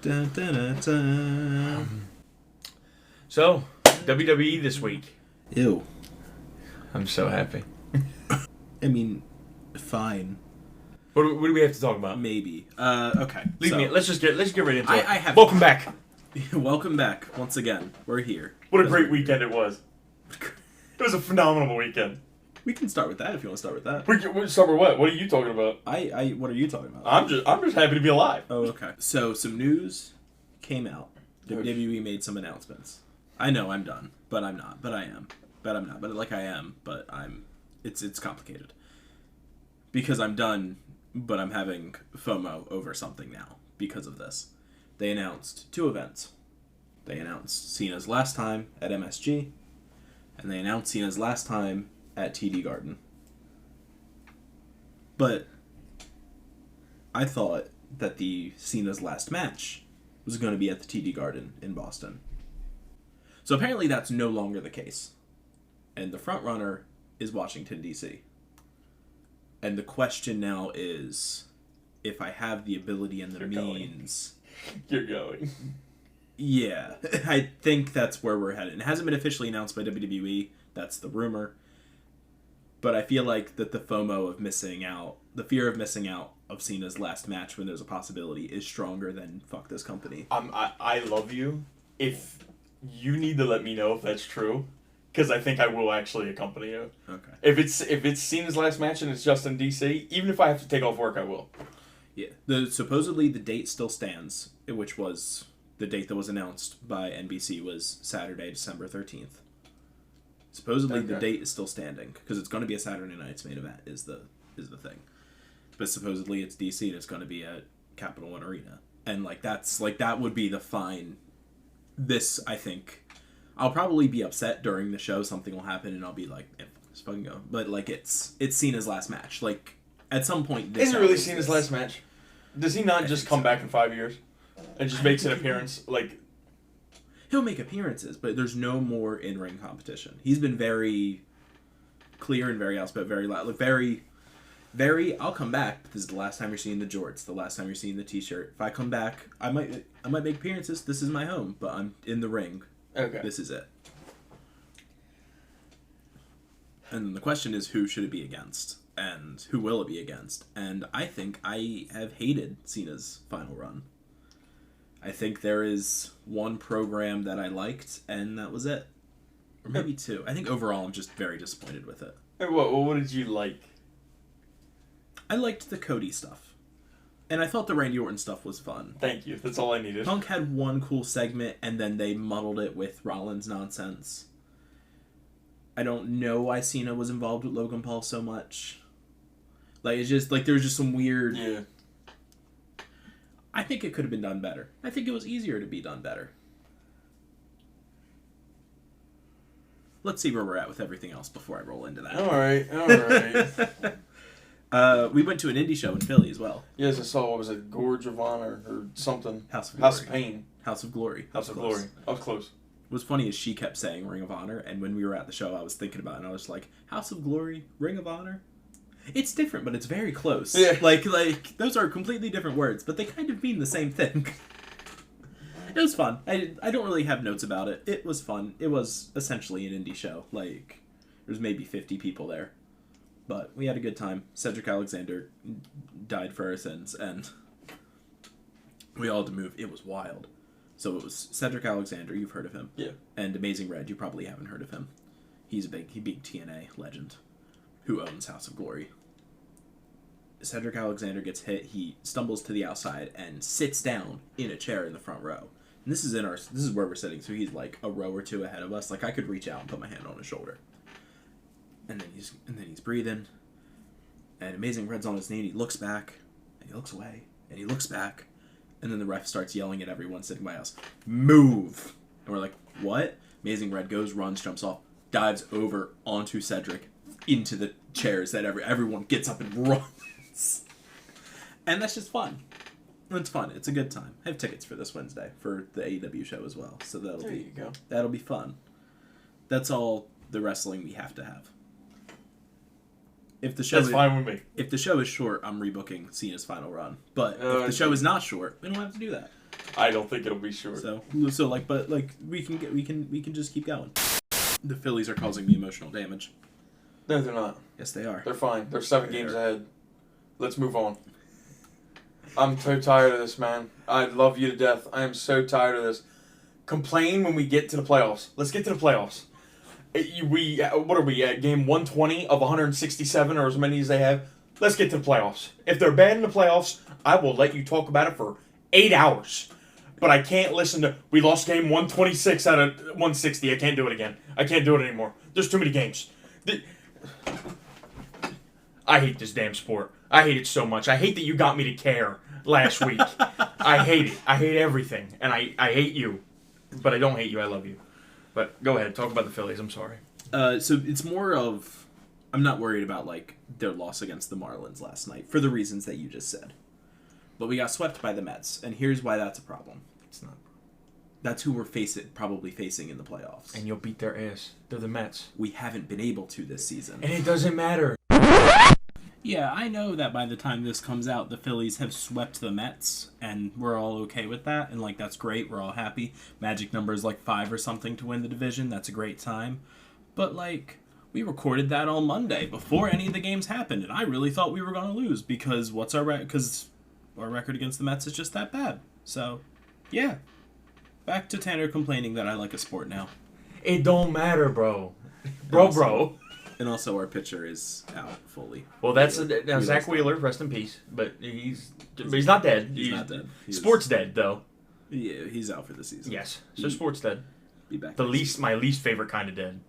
Dun, dun, dun, dun. So, WWE this week. Ew. I'm so happy. I mean, fine. What do we have to talk about? Maybe. Okay. Let's get right into it. I Welcome back. Welcome back once again. We're here. What a great weekend it was. It was a phenomenal weekend. We can start with that if you want to start with that. We start with what? What are you talking about? What are you talking about? I'm just happy to be alive. Oh, okay. So some news came out. WWE made some announcements. I know I'm done, but I'm not. But I am. But I'm not. But like I am. But I'm. It's complicated. Because I'm done, but I'm having FOMO over something now because of this. They announced 2 events. They announced Cena's last time at MSG, and they announced Cena's last time at TD Garden. But I thought that the Cena's last match was going to be at the TD Garden in Boston. So apparently that's no longer the case. And the front runner is Washington, D.C. And the question now is, if I have the ability and the means... You're going. Yeah, I think that's where we're headed. It hasn't been officially announced by WWE. That's the rumor. But I feel like that the FOMO of missing out, the fear of missing out of Cena's last match when there's a possibility is stronger than fuck this company. I love you. If you need to let me know if that's true, because I think I will actually accompany you. Okay. If it's Cena's last match and it's just in DC, even if I have to take off work, I will. Yeah. Supposedly the date still stands, which was the date that was announced by NBC was Saturday, December 13th. Supposedly the date is still standing because it's going to be a Saturday night's main event is the thing. But supposedly it's DC and it's going to be at Capital One Arena. And that would be the fine. This, I think, I'll probably be upset during the show. Something will happen and I'll be like, yeah, let's fucking go. But it's Cena's last match. Like at some point, Is it really Cena's last match? Does he not just come back in 5 years and just makes an appearance? Like, he'll make appearances, but there's no more in-ring competition. He's been very clear and very outspoken, very loud, like very, I'll come back. But this is the last time you're seeing the jorts. The last time you're seeing the T-shirt. If I come back, I might make appearances. This is my home, but I'm in the ring. Okay. This is it. And then the question is, who should it be against? And who will it be against? And I think I have hated Cena's final run. I think there is one program that I liked, and that was it. Or maybe 2. I think overall I'm just very disappointed with it. Hey, what did you like? I liked the Cody stuff. And I thought the Randy Orton stuff was fun. Thank you. That's all I needed. Punk had one cool segment, and then they muddled it with Rollins nonsense. I don't know why Cena was involved with Logan Paul so much. It's just, there was just some weird... Yeah. I think it could have been done better. I think it was easier to be done better. Let's see where we're at with everything else before I roll into that. All right. We went to an indie show in Philly as well. Yes, I saw, what was it, Gorge of Honor or something? House of Glory. House of Pain. House of Glory. House of Glory. I was close. What's funny is she kept saying Ring of Honor, and when we were at the show, I was thinking about it, and I was like, House of Glory, Ring of Honor? It's different, but it's very close. Yeah. Like those are completely different words, but they kind of mean the same thing. It was fun. I don't really have notes about it. It was fun. It was essentially an indie show. There was maybe 50 people there. But we had a good time. Cedric Alexander died for our sins, and we all had to move. It was wild. So it was Cedric Alexander, you've heard of him. Yeah. And Amazing Red, you probably haven't heard of him. He's a big TNA legend who owns House of Glory. Cedric Alexander gets hit, he stumbles to the outside and sits down in a chair in the front row. And this is where we're sitting, so he's like a row or 2 ahead of us. I could reach out and put my hand on his shoulder. And then he's breathing. And Amazing Red's on his knee and he looks back and he looks away and he looks back. And then the ref starts yelling at everyone sitting by us, "Move!" And we're like, "What?" Amazing Red goes, runs, jumps off, dives over onto Cedric into the chairs that everyone gets up and runs. And that's just fun. It's fun. It's a good time. I have tickets for this Wednesday for the AEW show as well, so that'll be fun. That's all the wrestling we have to have. If the show That's is, fine with me. If the show is short, I'm rebooking Cena's final run. But if the I show is not short, we don't have to do that. I don't think it'll be short. So we can just keep going. The Phillies are causing me emotional damage. No, they're not. Yes, they are. They're fine. They're 7 games ahead. Let's move on. I'm so tired of this, man. I love you to death. I am so tired of this. Complain when we get to the playoffs. Let's get to the playoffs. What are we at? Game 120 of 167 or as many as they have? Let's get to the playoffs. If they're bad in the playoffs, I will let you talk about it for 8 hours. But I can't listen to, we lost game 126 out of 160. I can't do it again. I can't do it anymore. There's too many games. I hate this damn sport. I hate it so much. I hate that you got me to care last week. I hate it. I hate everything. And I hate you. But I don't hate you. I love you. But go ahead. Talk about the Phillies. I'm sorry. So it's more of, I'm not worried about, their loss against the Marlins last night for the reasons that you just said. But we got swept by the Mets, and here's why that's a problem. It's not. That's who we're probably facing in the playoffs. And you'll beat their ass. They're the Mets. We haven't been able to this season. And it doesn't matter. Yeah, I know that by the time this comes out, the Phillies have swept the Mets, and we're all okay with that, and, that's great. We're all happy. Magic number is, 5 or something to win the division. That's a great time. But, we recorded that on Monday before any of the games happened, and I really thought we were going to lose because our record against the Mets is just that bad. So, yeah. Back to Tanner complaining that I like a sport now. It don't matter, bro. And also our pitcher is out fully. Well, now Zach Wheeler, rest in peace. But he's not dead. He's not dead. Sports dead, though. Yeah, he's out for the season. Yes. So sports dead. Be back. My least favorite kind of dead.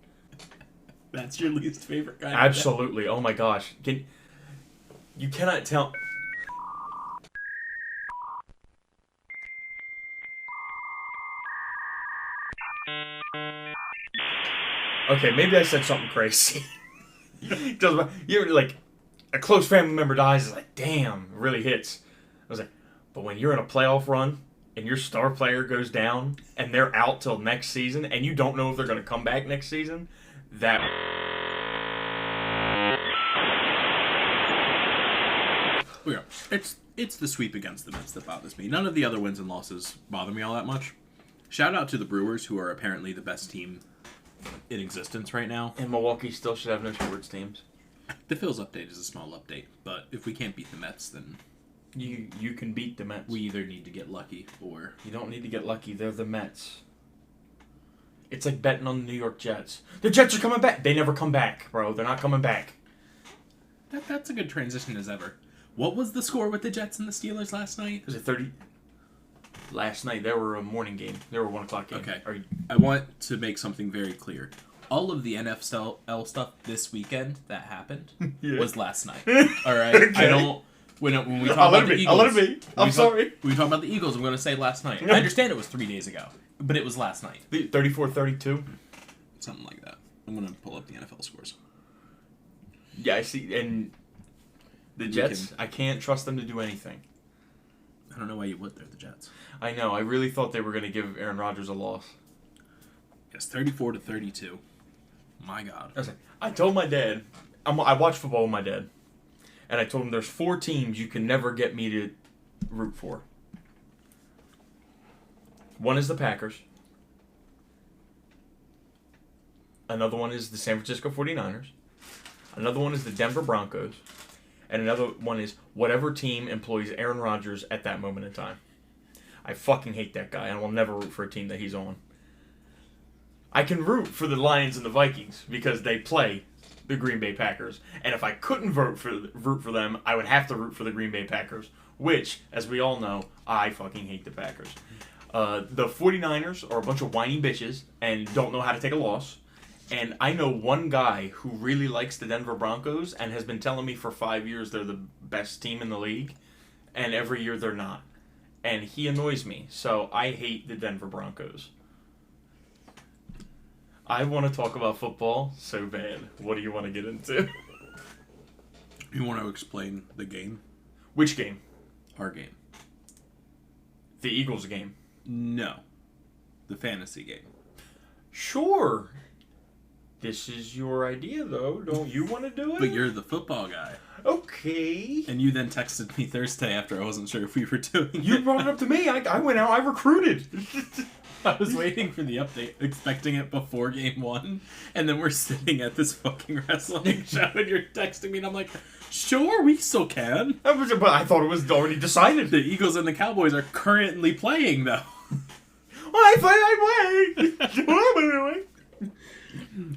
That's your least favorite kind Absolutely. Oh my gosh. You cannot tell. Okay, maybe I said something crazy. You're a close family member dies, it's damn, it really hits. I was but when you're in a playoff run and your star player goes down and they're out till next season and you don't know if they're going to come back next season, that. Yeah, it's the sweep against the Mets that bothers me. None of the other wins and losses bother me all that much. Shout out to the Brewers, who are apparently the best team in existence right now. And Milwaukee still should have no sports teams. The Phil's update is a small update, but if we can't beat the Mets, then you can beat the Mets. We either need to get lucky or you don't need to get lucky. They're the Mets. It's like betting on the New York Jets. The Jets are coming back. They never come back, bro. They're not coming back. That's a good transition as ever. What was the score with the Jets and the Steelers last night? Was it 30? Last night, they were a morning game. They were a 1 o'clock game. Okay. I want to make something very clear. All of the NFL stuff this weekend that happened was last night. All right? Okay. I don't... When we talk about the Eagles... I'll let it be. I'm sorry. When we talk about the Eagles, I'm going to say last night. I understand it was 3 days ago, but it was last night. 34-32? Something like that. I'm going to pull up the NFL scores. Yeah, I see. And the Jets, I can't trust them to do anything. I don't know why you would. They're the Jets. I know. I really thought they were going to give Aaron Rodgers a loss. Yes, 34-32. My God. I told my dad, I watch football with my dad, and I told him there's 4 teams you can never get me to root for. One is the Packers. Another one is the San Francisco 49ers. Another one is the Denver Broncos. And another one is whatever team employs Aaron Rodgers at that moment in time. I fucking hate that guy, and I will never root for a team that he's on. I can root for the Lions and the Vikings because they play the Green Bay Packers. And if I couldn't root for them, I would have to root for the Green Bay Packers, which, as we all know, I fucking hate the Packers. The 49ers are a bunch of whiny bitches and don't know how to take a loss. And I know one guy who really likes the Denver Broncos and has been telling me for 5 years they're the best team in the league. And every year they're not. And he annoys me. So I hate the Denver Broncos. I want to talk about football so bad. What do you want to get into? You want to explain the game? Which game? Our game. The Eagles game. No. The fantasy game. Sure. This is your idea, though. Don't you want to do it? But you're the football guy. Okay. And you then texted me Thursday after I wasn't sure if we were doing it. You brought it up to me. I went out. I recruited. I was waiting for the update, expecting it before game 1, and then we're sitting at this fucking wrestling show, and you're texting me, and I'm like, sure, we still can. But I thought it was already decided. The Eagles and the Cowboys are currently playing, though. I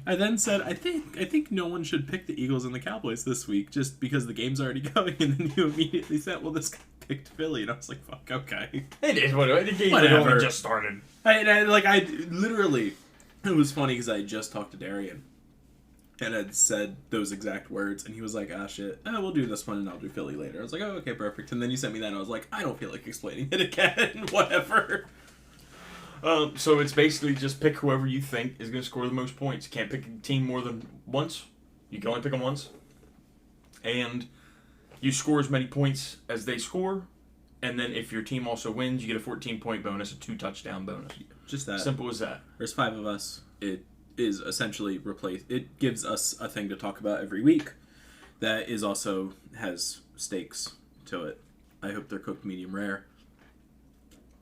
I then said, I think no one should pick the Eagles and the Cowboys this week, just because the game's already going, and then you immediately said, well, this guy picked Philly, and I was like, fuck, okay. It is whatever. The game Whatever. only just started. I literally, it was funny because I had just talked to Darian, and had said those exact words, and he was like, ah, shit, we'll do this one, and I'll do Philly later. I was like, oh, okay, perfect. And then you sent me that, and I was like, I don't feel like explaining it again, whatever. So it's basically just pick whoever you think is going to score the most points. You can't pick a team more than once. You can only pick them once. And you score as many points as they score. And then if your team also wins, you get a 14-point bonus, a 2-touchdown bonus. Just that. Simple as that. There's 5 of us. It is essentially replaced. It gives us a thing to talk about every week that is also has stakes to it. I hope they're cooked medium rare.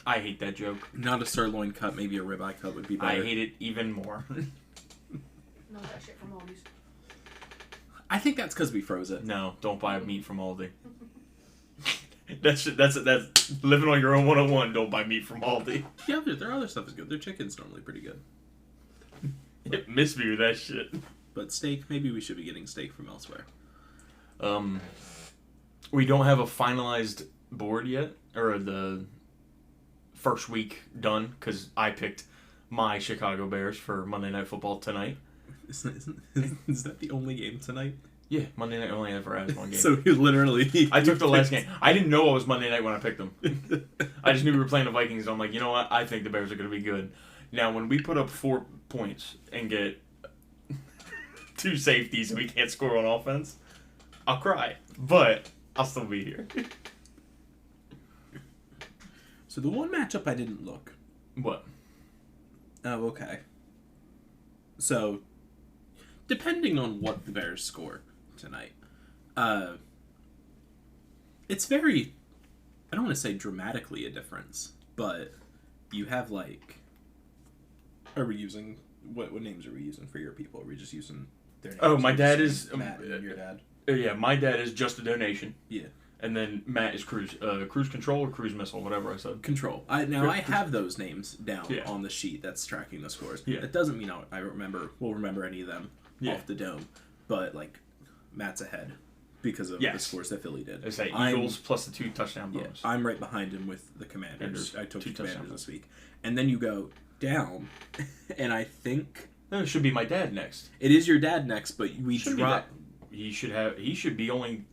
I hate that joke. Not a sirloin cut, maybe a ribeye cut would be better. I hate it even more. No, that shit from Aldi's. I think that's because we froze it. No, don't buy meat from Aldi. That's living on your own 101. Don't buy meat from Aldi. Yeah, their other stuff is good. Their chicken's normally pretty good. It missed me with that shit. But steak, maybe we should be getting steak from elsewhere. We don't have a finalized board yet, or the first week done, because I picked my Chicago Bears for Monday Night Football tonight. Is that the only game tonight? Yeah, Monday Night only ever has one game. So you literally... I took the last game. I didn't know it was Monday night when I picked them. I just knew we were playing the Vikings, and I'm like, you know what? I think the Bears are going to be good. Now, when we put up 4 points and get 2 safeties and we can't score on offense, I'll cry. But I'll still be here. So the one matchup I didn't look. What? Oh, okay. So, depending on what the Bears score tonight, it's very, I don't want to say dramatically a difference, but you have like, are we using, what names are we using for your people? Are we just using their names? Oh, my dad is... Matt and your dad? Yeah, my dad is just a donation. Yeah. And then Matt is cruise control or cruise missile, whatever I said. Control. I have those names down on the sheet that's tracking the scores. Yeah. That doesn't mean we'll remember any of them off the dome. But, like, Matt's ahead because of the scores that Philly did. I say Eagles plus the 2 touchdown bonus. I'm right behind him with the Commanders. I took the Commanders touchdowns this week. And then you go down, and I think... No, it should be my dad next. It is your dad next, but we drop... He should be only,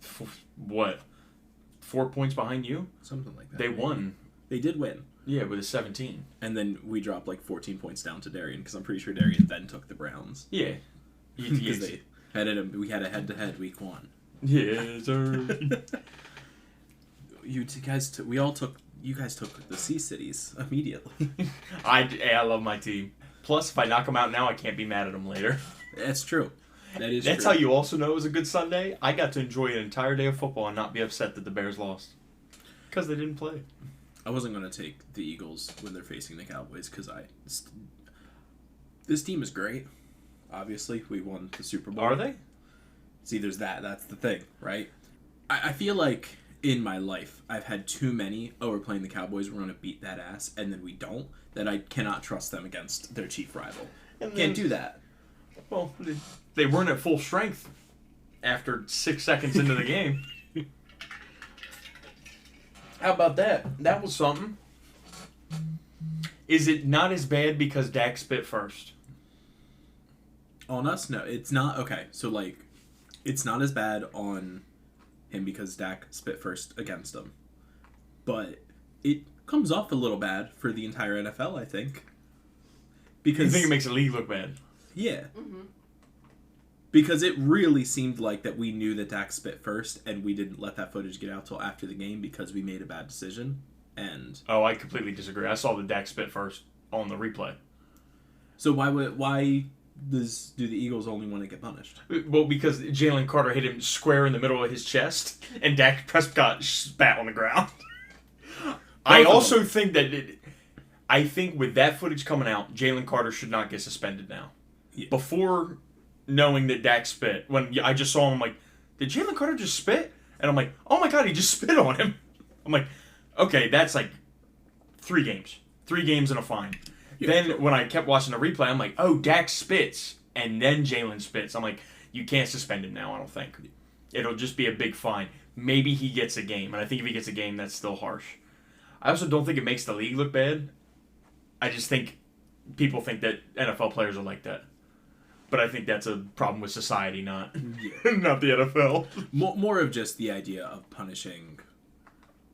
4 points behind you? Something like that. They won. They did win. Yeah, with a 17. And then we dropped like 14 points down to Darian, because I'm pretty sure Darian then took the Browns. Yeah. Because we had a head-to-head week 1. Yeah, sir. You guys took the C cities immediately. I love my team. Plus, if I knock them out now, I can't be mad at them later. That's true. That's how you also know it was a good Sunday. I got to enjoy an entire day of football and not be upset that the Bears lost. Because they didn't play. I wasn't going to take the Eagles when they're facing the Cowboys because this team is great. Obviously, we won the Super Bowl. Are they? See, there's that. That's the thing, right? I feel like in my life, I've had too many, we're playing the Cowboys, we're going to beat that ass, and then we don't, that I cannot trust them against their chief rival. Can't do that. Well, they weren't at full strength after 6 seconds into the game. How about that? That was something. Is it not as bad because Dak spit first? On us? No, it's not. Okay, so, like, it's not as bad on him because Dak spit first against him. But it comes off a little bad for the entire NFL, I think. Because You think it makes the league look bad? Yeah. Mm-hmm. Because it really seemed like that we knew that Dak spit first, and we didn't let that footage get out till after the game because we made a bad decision. And I completely disagree. I saw the Dak spit first on the replay. So why do the Eagles only want to get punished? Well, because Jalen Carter hit him square in the middle of his chest, and Dak Prescott spat on the ground. I also think that I think with that footage coming out, Jalen Carter should not get suspended now. Yeah. Before knowing that Dak spit, when I just saw him, I'm like, did Jalen Carter just spit? And I'm like, oh my god, he just spit on him. I'm like, okay, that's like 3 games. 3 games and a fine. Yeah. Then when I kept watching the replay, I'm like, oh, Dak spits, and then Jalen spits. I'm like, you can't suspend him now, I don't think. It'll just be a big fine. Maybe he gets a game, and I think if he gets a game, that's still harsh. I also don't think it makes the league look bad. I just think people think that NFL players are like that. But I think that's a problem with society, not not the NFL. More of just the idea of punishing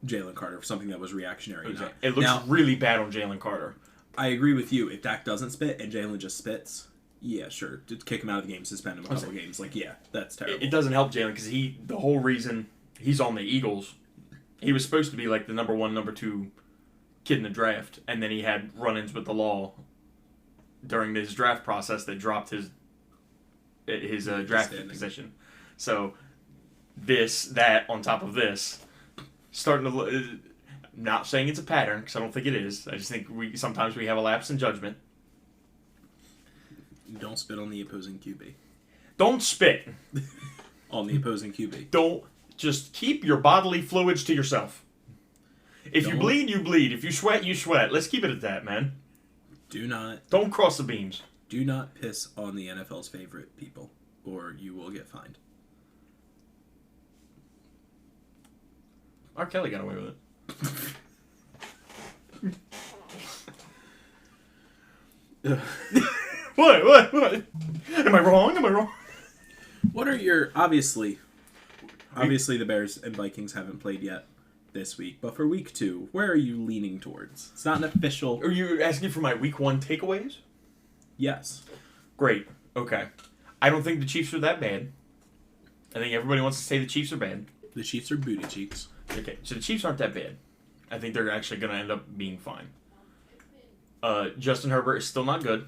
Jalen Carter for something that was reactionary. Exactly. It looks really bad on Jalen Carter. I agree with you. If Dak doesn't spit and Jalen just spits, yeah, sure. Just kick him out of the game, suspend him a couple games. Like, yeah, that's terrible. It doesn't help Jalen because the whole reason he's on the Eagles, he was supposed to be like the number 1, number 2 kid in the draft, and then he had run-ins with the law during his draft process that dropped his draft position. So that on top of this, starting to. Not saying it's a pattern because I don't think it is. I just think sometimes we have a lapse in judgment. Don't spit on the opposing QB. Don't spit on the opposing QB. Don't. Just keep your bodily fluids to yourself. If you bleed, you bleed. If you sweat, you sweat. Let's keep it at that, man. Don't cross the beams. Do not piss on the NFL's favorite people, or you will get fined. R. Kelly got away with it. What? Am I wrong? What are your obviously the Bears and Vikings haven't played yet this week, but for week 2, where are you leaning towards? It's not an official. Are you asking for my week 1 takeaways? Yes. Great. Okay. I don't think the Chiefs are that bad. I think everybody wants to say the Chiefs are bad. The Chiefs are booty cheeks. Okay, so the Chiefs aren't that bad. I think they're actually going to end up being fine. Justin Herbert is still not good.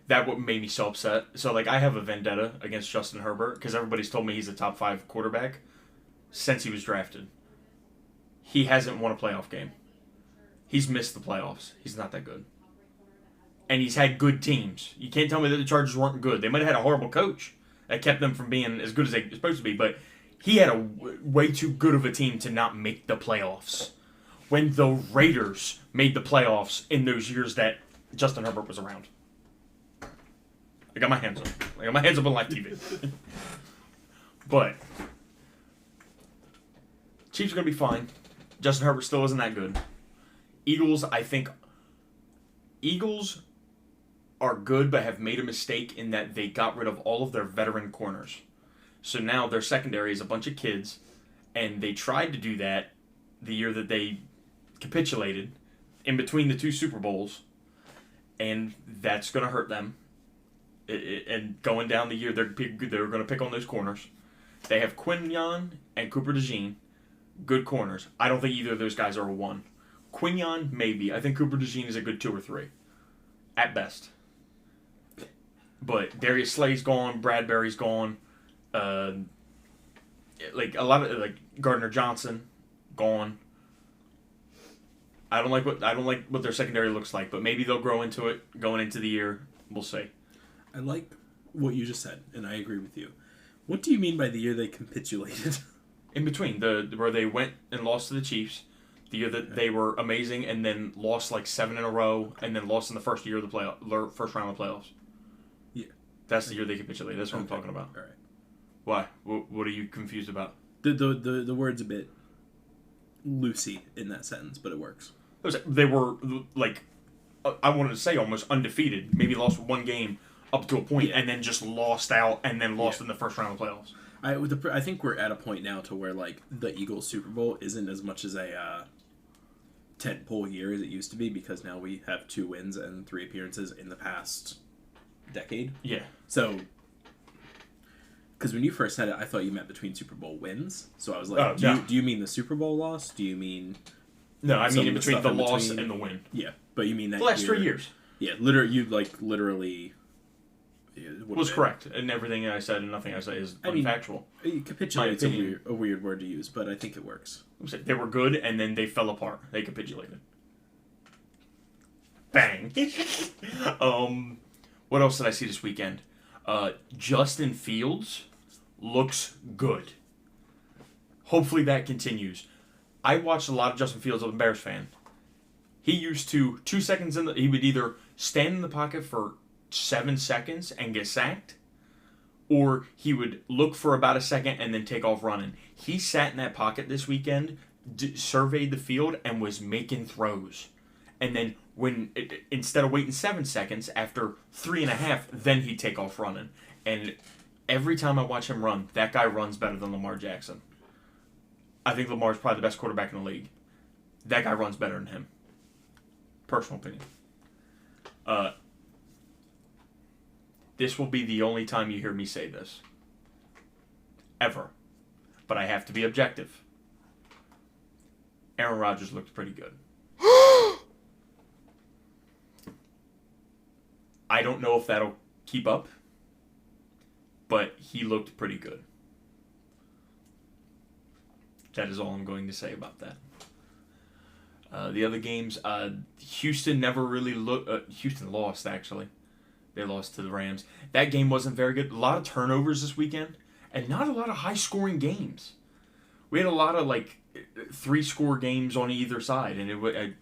That what made me so upset. So, like, I have a vendetta against Justin Herbert because everybody's told me he's a top 5 quarterback since he was drafted. He hasn't won a playoff game. He's missed the playoffs. He's not that good. And he's had good teams. You can't tell me that the Chargers weren't good. They might have had a horrible coach that kept them from being as good as they're supposed to be, but he had a way too good of a team to not make the playoffs. When the Raiders made the playoffs in those years that Justin Herbert was around. I got my hands up. on live TV. But Chiefs are going to be fine. Justin Herbert still isn't that good. Eagles, I think... Eagles are good, but have made a mistake in that they got rid of all of their veteran corners. So now their secondary is a bunch of kids, and they tried to do that the year that they capitulated in between the 2 Super Bowls, and that's going to hurt them. And going down the year, they're going to pick on those corners. They have Quinyon and Cooper DeJean, good corners. I don't think either of those guys are a 1. Quinyon, maybe. I think Cooper DeJean is a good 2 or 3, at best. But Darius Slay's gone, Bradbury's gone. Like a lot of Gardner Johnson, gone. I don't like what their secondary looks like, but maybe they'll grow into it going into the year. We'll see. I like what you just said, and I agree with you. What do you mean by the year they capitulated? In between, where they went and lost to the Chiefs, the year that they were amazing, and then lost like 7 in a row, and then lost in the first year of the first round of the playoffs. Yeah, that's the year they capitulated. That's what I'm talking about. All right. Why? What are you confused about? The word's a bit loosey in that sentence, but it works. They were like, I wanted to say almost undefeated. Maybe lost 1 game up to a point, and then just lost out, and then lost in the first round of the playoffs. I think we're at a point now to where like the Eagles Super Bowl isn't as much as a tentpole year as it used to be, because now we have 2 wins and 3 appearances in the past decade. Yeah. So, because when you first said it, I thought you meant between Super Bowl wins. So I was like, do you mean the Super Bowl loss? Do you mean... No, I mean in between the loss and the win. Yeah, but you mean that the last 3 years. Yeah, literally. Was correct, and everything I said and nothing I say is unfactual. Capitulate's a weird word to use, but I think it works. They were good, and then they fell apart. They capitulated. Bang. What else did I see this weekend? Justin Fields looks good. Hopefully that continues. I watched a lot of Justin Fields. I'm a Bears fan. He used to 2 seconds he would either stand in the pocket for 7 seconds and get sacked, or he would look for about a second and then take off running. He sat in that pocket this weekend, surveyed the field, and was making throws. And then instead of waiting 7 seconds, after 3.5, then he'd take off running. And every time I watch him run, that guy runs better than Lamar Jackson. I think Lamar's probably the best quarterback in the league. That guy runs better than him. Personal opinion. This will be the only time you hear me say this. Ever. But I have to be objective. Aaron Rodgers looked pretty good. I don't know if that'll keep up, but he looked pretty good. That is all I'm going to say about that. The other games, Houston never really looked... Houston lost, actually. They lost to the Rams. That game wasn't very good. A lot of turnovers this weekend, and not a lot of high-scoring games. We had a lot of, 3-score games on either side, and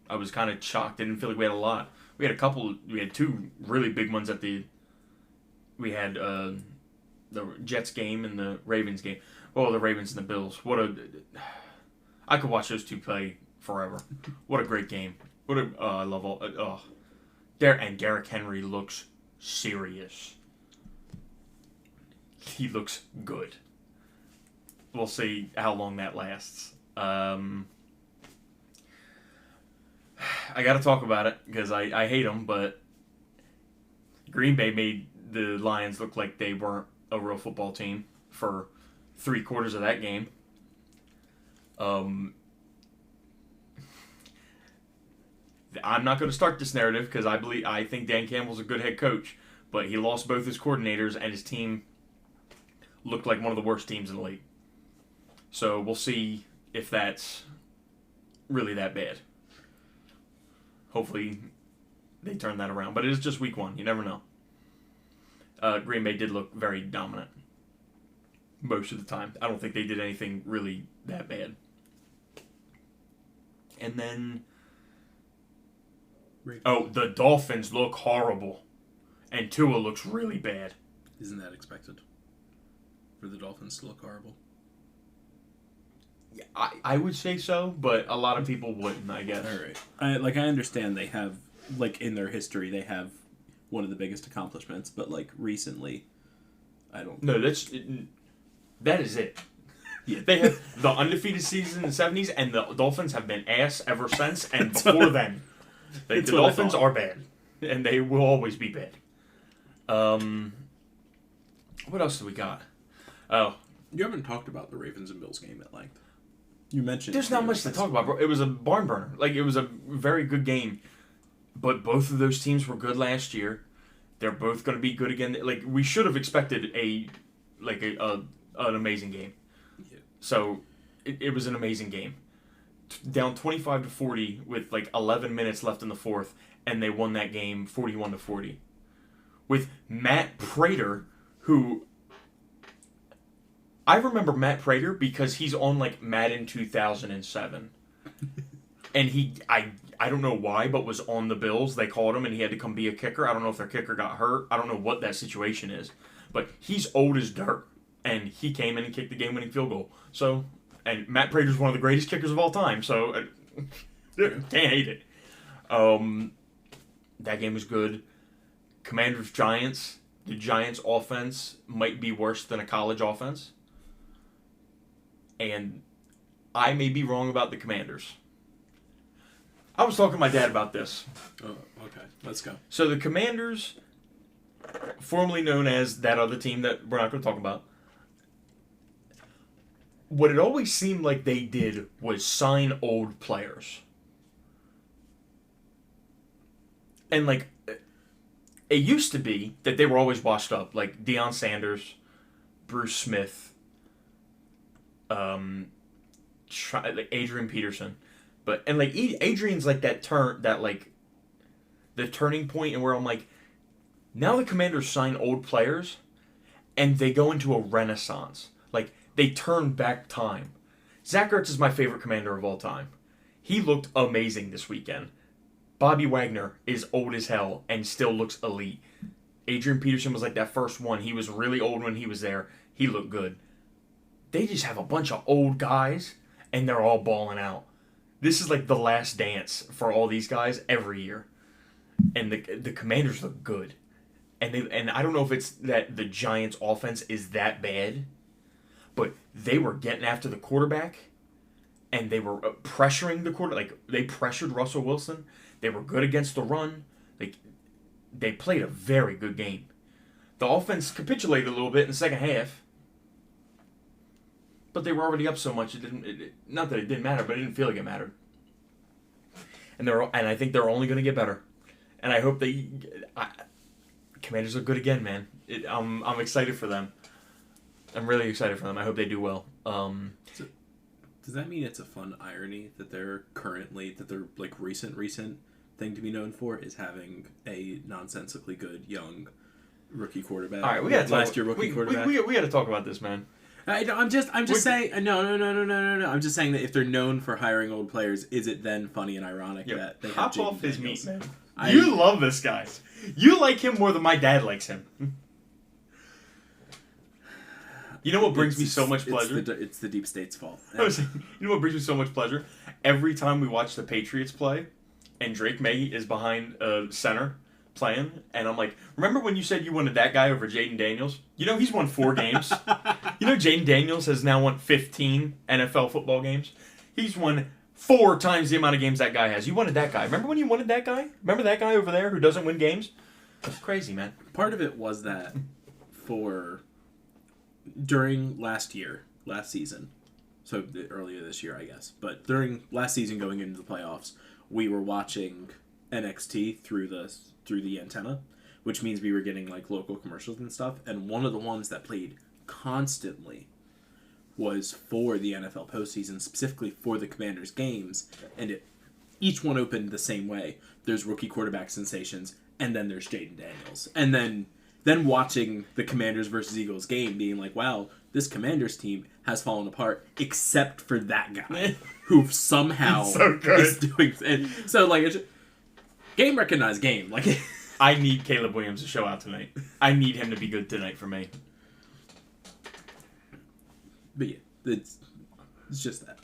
I was kind of shocked. I didn't feel like we had a lot. We had 2 really big ones we had the Jets game and the Ravens game. Well, the Ravens and the Bills. I could watch those 2 play forever. What a great game. I love all... and Derrick Henry looks serious. He looks good. We'll see how long that lasts. I got to talk about it because I hate them, but Green Bay made the Lions look like they weren't a real football team for 3/4 of that game. I'm not going to start this narrative because I think Dan Campbell's a good head coach, but he lost both his coordinators and his team looked like one of the worst teams in the league. So we'll see if that's really that bad. Hopefully they turn that around, but it is just week 1. You never know. Green Bay did look very dominant most of the time. I don't think they did anything really that bad. And then... the Dolphins look horrible. And Tua looks really bad. Isn't that expected? For the Dolphins to look horrible? Yeah, I would say so, but a lot of people wouldn't, I guess. All right. I understand they have, in their history, they have one of the biggest accomplishments, but, recently, I don't... No, that is it. Yeah, they have the undefeated season in the 70s, and the Dolphins have been ass ever since, and before then. The Dolphins are bad, and they will always be bad. What else do we got? Oh. You haven't talked about the Ravens and Bills game at length. You mentioned... There's not much to talk about, bro. It was a barn burner. It was a very good game. But both of those teams were good last year. They're both going to be good again. We should have expected an amazing game. Yeah. So, it was an amazing game. Down 25-40 with 11 minutes left in the fourth, and they won that game 41-40. With Matt Prater, who... I remember Matt Prater because he's on Madden 2007. And I don't know why, but was on the Bills. They called him and he had to come be a kicker. I don't know if their kicker got hurt. I don't know what that situation is. But he's old as dirt. And he came in and kicked the game-winning field goal. So, and Matt Prater's one of the greatest kickers of all time. So, can't hate it. That game was good. Commanders-Giants. The Giants' offense might be worse than a college offense. And I may be wrong about the Commanders. I was talking to my dad about this. Oh, okay. Let's go. So the Commanders, formerly known as that other team that we're not going to talk about, what it always seemed like they did was sign old players. And, like, it used to be that they were always washed up. Like, Deion Sanders, Bruce Smith, like Adrian Peterson. And, like, Adrian's, like, the turning point, and where I'm like, now the Commanders sign old players, and they go into a renaissance. Like, they turn back time. Zach Ertz is my favorite Commander of all time. He looked amazing this weekend. Bobby Wagner is old as hell and still looks elite. Adrian Peterson was like that first one. He was really old when he was there. He looked good. They just have a bunch of old guys, and they're all balling out. This is like the last dance for all these guys every year. And the Commanders look good. And I don't know if it's that the Giants' offense is that bad, but they were getting after the quarterback, and they were pressuring the quarterback. Like, they pressured Russell Wilson. They were good against the run. They played a very good game. The offense capitulated a little bit in the second half, but they were already up so much. Not that it didn't matter, but it didn't feel like it mattered. And I think they're only going to get better. And I hope Commanders are good again, man. I'm excited for them. I'm really excited for them. I hope they do well. Does that mean it's a fun irony that their like recent thing to be known for is having a nonsensically good young rookie quarterback? All right, we got last year rookie quarterback. We got to talk about this, man. I'm just saying. No. I'm just saying that if they're known for hiring old players, is it then funny and ironic that they have hop Jaden off his Daniels? meat, man. You love this guy. You like him more than my dad likes him. You know what brings me so much pleasure? It's the deep state's fault. You know what brings me so much pleasure? Every time we watch the Patriots play, and Drake May is behind center playing, and I'm like, remember when you said you wanted that guy over Jaden Daniels? You know he's won 4 games. You know Jaden Daniels has now won 15 NFL football games. He's won 4 times the amount of games that guy has. You wanted that guy. Remember when you wanted that guy? Remember that guy over there who doesn't win games? That's crazy, man. Part of it was that during last season, so earlier this year, I guess, but during last season going into the playoffs, we were watching NXT through the antenna, which means we were getting like local commercials and stuff, and one of the ones that played constantly was for the NFL postseason, specifically for the Commanders games, and each one opened the same way. There's rookie quarterback sensations, and then there's Jaden Daniels, and then watching the Commanders versus Eagles game, being like, wow, this Commanders team has fallen apart, except for that guy, who somehow is doing... And so, like, it's game recognized game. Like, I need Caleb Williams to show out tonight. I need him to be good tonight for me. But yeah, it's just that.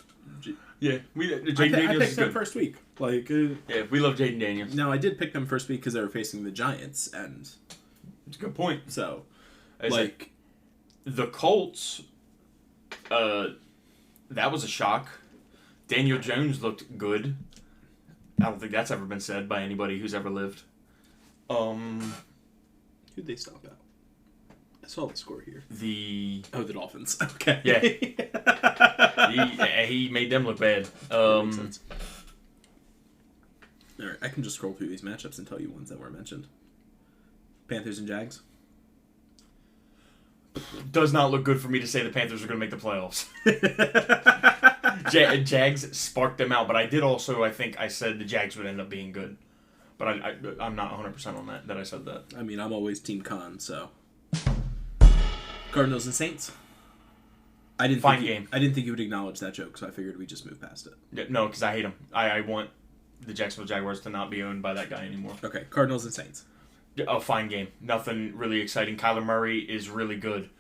Yeah, Jaden Daniels I picked them first week. Like, yeah, we love Jaden Daniels. No, I did pick them first week because they were facing the Giants, and... It's a good point. So, like, the Colts, that was a shock. Daniel Jones looked good. I don't think that's ever been said by anybody who's ever lived. Who'd they stop at? I saw the score here. The Dolphins. Okay. Yeah. He made them look bad. Makes sense. All right, I can just scroll through these matchups and tell you ones that were mentioned. Panthers and Jags. Does not look good for me to say the Panthers are going to make the playoffs. Jags sparked them out, but I did also, I think I said the Jags would end up being good. But I'm not 100% on that I said that. I mean, I'm always Team Con, so. Cardinals and Saints. I didn't think you would acknowledge that joke, so I figured we'd just move past it. Yeah, no, because I hate them. I want the Jacksonville Jaguars to not be owned by that guy anymore. Okay, Cardinals and Saints. A fine game. Nothing really exciting. Kyler Murray is really good.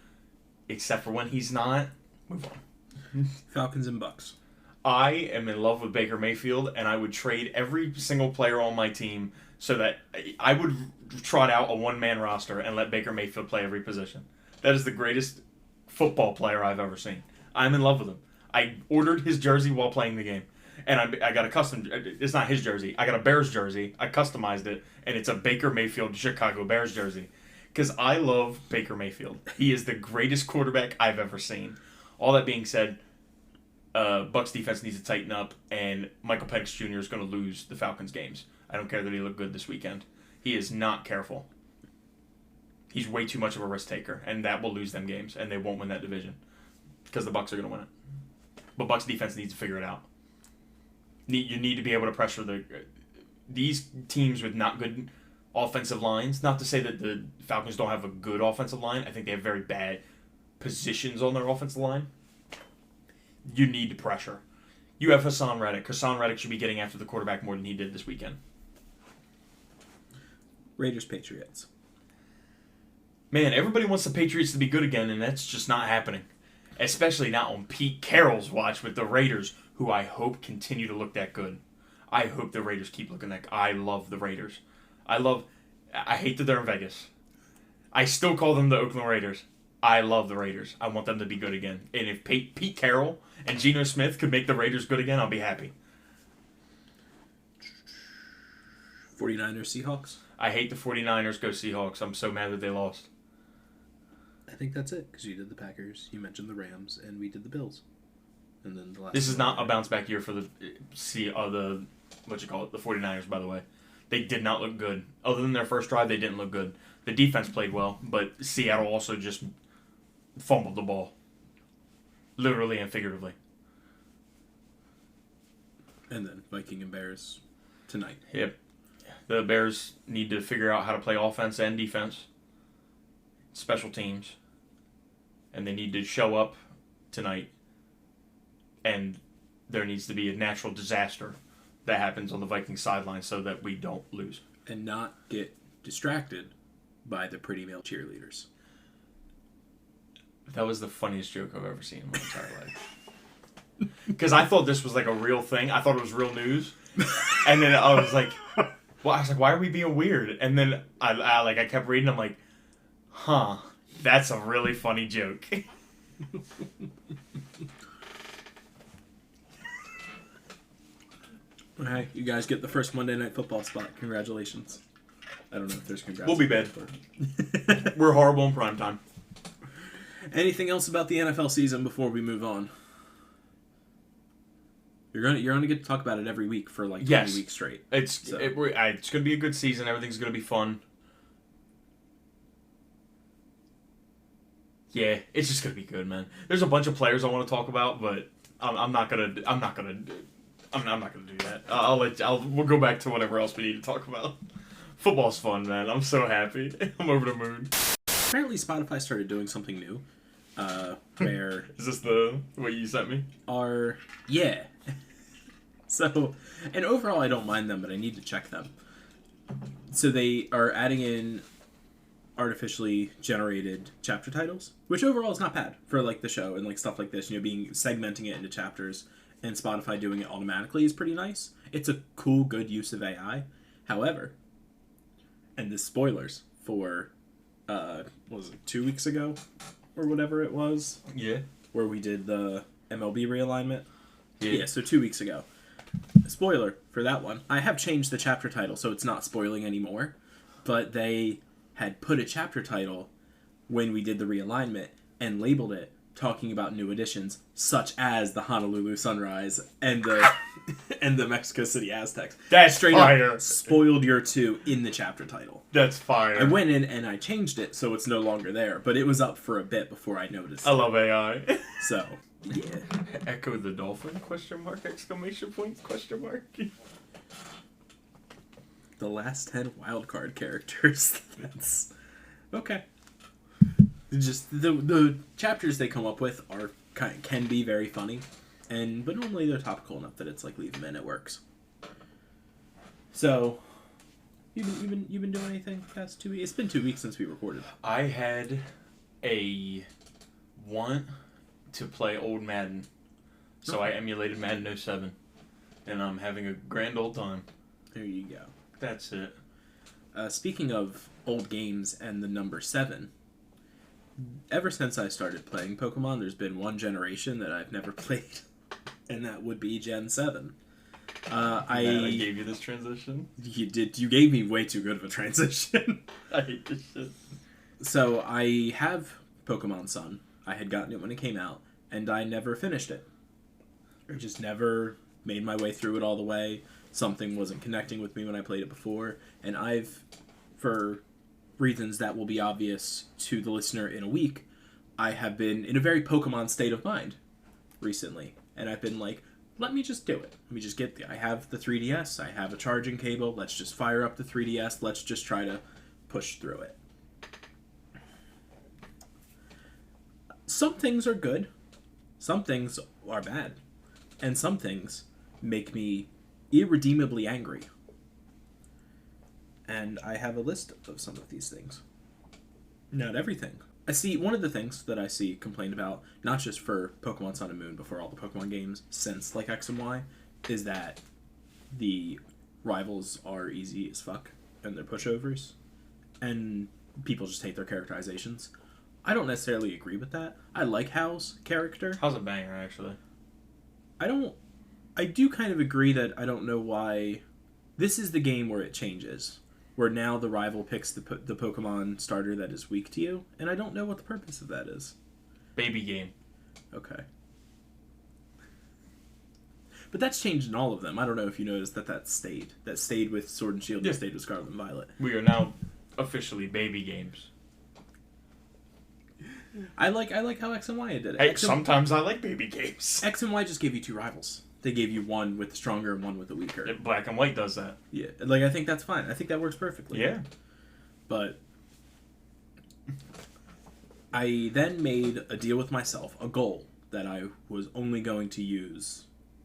Except for when he's not. Move on. Falcons and Bucks. I am in love with Baker Mayfield, and I would trade every single player on my team so that I would trot out a one-man roster and let Baker Mayfield play every position. That is the greatest football player I've ever seen. I'm in love with him. I ordered his jersey while playing the game. And I got a custom... It's not his jersey. I got a Bears jersey. I customized it. And it's a Baker Mayfield Chicago Bears jersey. Because I love Baker Mayfield. He is the greatest quarterback I've ever seen. All that being said, Bucks defense needs to tighten up, and Michael Penix Jr. is going to lose the Falcons games. I don't care that he looked good this weekend. He is not careful. He's way too much of a risk taker, and that will lose them games, and they won't win that division because the Bucks are going to win it. But Bucks defense needs to figure it out. You need to be able to pressure these teams with not good offensive lines. Not to say that the Falcons don't have a good offensive line. I think they have very bad positions on their offensive line. You need to pressure. You have Hassan Reddick. Hassan Reddick should be getting after the quarterback more than he did this weekend. Raiders-Patriots. Man, everybody wants the Patriots to be good again, and that's just not happening. Especially not on Pete Carroll's watch with the Raiders, who I hope continue to look that good. I hope the Raiders keep looking that good. I love the Raiders. I hate that they're in Vegas. I still call them the Oakland Raiders. I love the Raiders. I want them to be good again. And if Pete Carroll and Geno Smith could make the Raiders good again, I'll be happy. 49ers, Seahawks? I hate the 49ers. Go Seahawks. I'm so mad that they lost. I think that's it, because you did the Packers, you mentioned the Rams, and we did the Bills. And then the last. This is not a bounce back year for the 49ers, by the way. They did not look good. Other than their first drive, they didn't look good. The defense played well, but Seattle also just fumbled the ball. Literally and figuratively. And then Viking and Bears tonight. Yep. The Bears need to figure out how to play offense and defense. Special teams. And they need to show up tonight. And there needs to be a natural disaster that happens on the Vikings sideline so that we don't lose. And not get distracted by the pretty male cheerleaders. That was the funniest joke I've ever seen in my entire life. Because I thought this was like a real thing. I thought it was real news. And then I was like, why are we being weird? And then I kept reading. I'm like, huh, that's a really funny joke. Okay, you guys get the first Monday Night Football spot. Congratulations. I don't know if there's congrats. We'll be bad. We're horrible in primetime. Anything else about the NFL season before we move on? You're gonna get to talk about it every week for like 20 weeks straight. It's gonna be a good season. Everything's gonna be fun. Yeah, it's just gonna be good, man. There's a bunch of players I want to talk about, but I'm not gonna do that. We'll go back to whatever else we need to talk about. Football's fun, man. I'm so happy. I'm over the moon. Apparently, Spotify started doing something new. Where is this the what you sent me? Yeah. So, and overall, I don't mind them, but I need to check them. So they are adding in artificially generated chapter titles, which overall is not bad for like the show and like stuff like this. You know, being segmenting it into chapters and Spotify doing it automatically is pretty nice. It's a cool, good use of AI. However, and the spoilers for what was it, 2 weeks ago or whatever it was? Yeah. Where we did the MLB realignment. Yeah, so 2 weeks ago. Spoiler for that one. I have changed the chapter title, so it's not spoiling anymore. But they had put a chapter title when we did the realignment and labeled it talking about new additions, such as the Honolulu Sunrise and the Mexico City Aztecs. That's straight fire. Up spoiled your 2 in the chapter title. That's fire. I went in and I changed it so it's no longer there, but it was up for a bit before I noticed. I love AI. So, yeah. Echo the Dolphin? Question mark? Exclamation point? Question mark? The last 10 wildcard characters. That's okay. Just the chapters they come up with are can be very funny, but normally they're topical enough that it's like leave them in, it works. So, you've been doing anything the past 2 weeks? It's been 2 weeks since we recorded. I had a want to play old Madden, so I emulated Madden 07, and I'm having a grand old time. There you go. That's it. Speaking of old games and the number 7, ever since I started playing Pokemon, there's been one generation that I've never played, and that would be Gen 7. I gave you this transition. You did. You gave me way too good of a transition. I hate this shit. So I have Pokemon Sun. I had gotten it when it came out, and I never finished it. I just never made my way through it all the way. Something wasn't connecting with me when I played it before. And for reasons that will be obvious to the listener in a week, I have been in a very Pokemon state of mind recently. And I've been like, let me just do it. Let me just I have the 3DS. I have a charging cable. Let's just fire up the 3DS. Let's just try to push through it. Some things are good. Some things are bad. And some things make me irredeemably angry. And I have a list of some of these things. Not everything. I see one of the things that I see complained about, not just for Pokemon Sun and Moon, but for all the Pokemon games since like X and Y, is that the rivals are easy as fuck and they're pushovers, and people just hate their characterizations. I don't necessarily agree with that. I like Hal's character. Hal's a banger, actually. I do kind of agree that I don't know why. This is the game where it changes. Where now the rival picks the Pokemon starter that is weak to you, and I don't know what the purpose of that is. Baby game. Okay. But that's changed in all of them. I don't know if you noticed that stayed. That stayed with Sword and Shield, and stayed with Scarlet and Violet. We are now officially baby games. I like how X and Y did it. Hey, sometimes I like baby games. X and Y just gave you two rivals. They gave you one with the stronger and one with the weaker. Black and White does that. Yeah, like I think that's fine. I think that works perfectly. Yeah. But I then made a deal with myself, a goal, that I was only going to use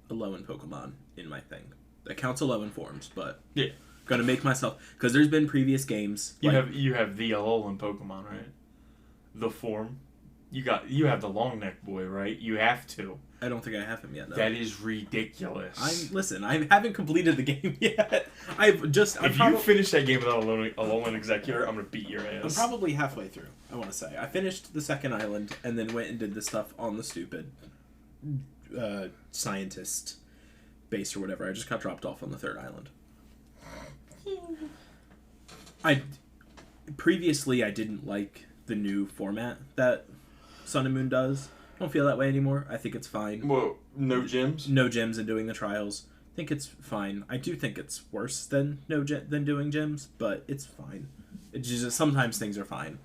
11 Pokemon in my thing. That counts 11 forms, but yeah, gonna make myself, because there's been previous games. You have the 11 Pokemon, right? The form. You have the long neck boy, right? You have to. I don't think I have him yet, though. That is ridiculous. I haven't completed the game yet. If you finish that game without Alolan Executor, I'm gonna beat your ass. I'm probably halfway through, I want to say. I finished the second island, and then went and did the stuff on the stupid scientist base or whatever. I just got dropped off on the third island. Previously, I didn't like the new format that Sun and Moon does. I don't feel that way anymore. I think it's fine. Whoa, no gyms? No gyms and doing the trials. I think it's fine. I do think it's worse than than doing gyms, but it's fine. It's just sometimes things are fine.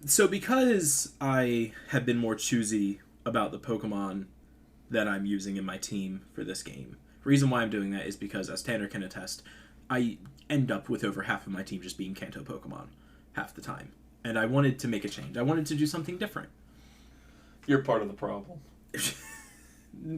So because I have been more choosy about the Pokemon that I'm using in my team for this game, the reason why I'm doing that is because, as Tanner can attest, I end up with over half of my team just being Kanto Pokemon half the time. And I wanted to make a change. I wanted to do something different. You're part of the problem.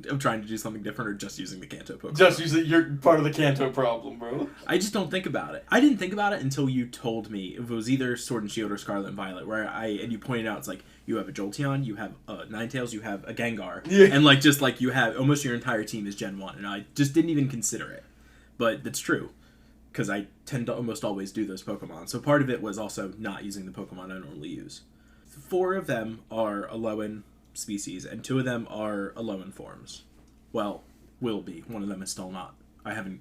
I'm trying to do something different, or just using the Kanto Pokemon? You're part of the Kanto problem, bro. I just don't think about it. I didn't think about it until you told me if it was either Sword and Shield or Scarlet and Violet, and you pointed out, it's like, you have a Jolteon, you have a Ninetales, you have a Gengar, and you have almost your entire team is Gen 1, and I just didn't even consider it. But that's true, because I tend to almost always do those Pokemon. So part of it was also not using the Pokemon I normally use. 4 of them are Alolan species, and 2 of them are Alolan forms. Well, will be. One of them is still not. I haven't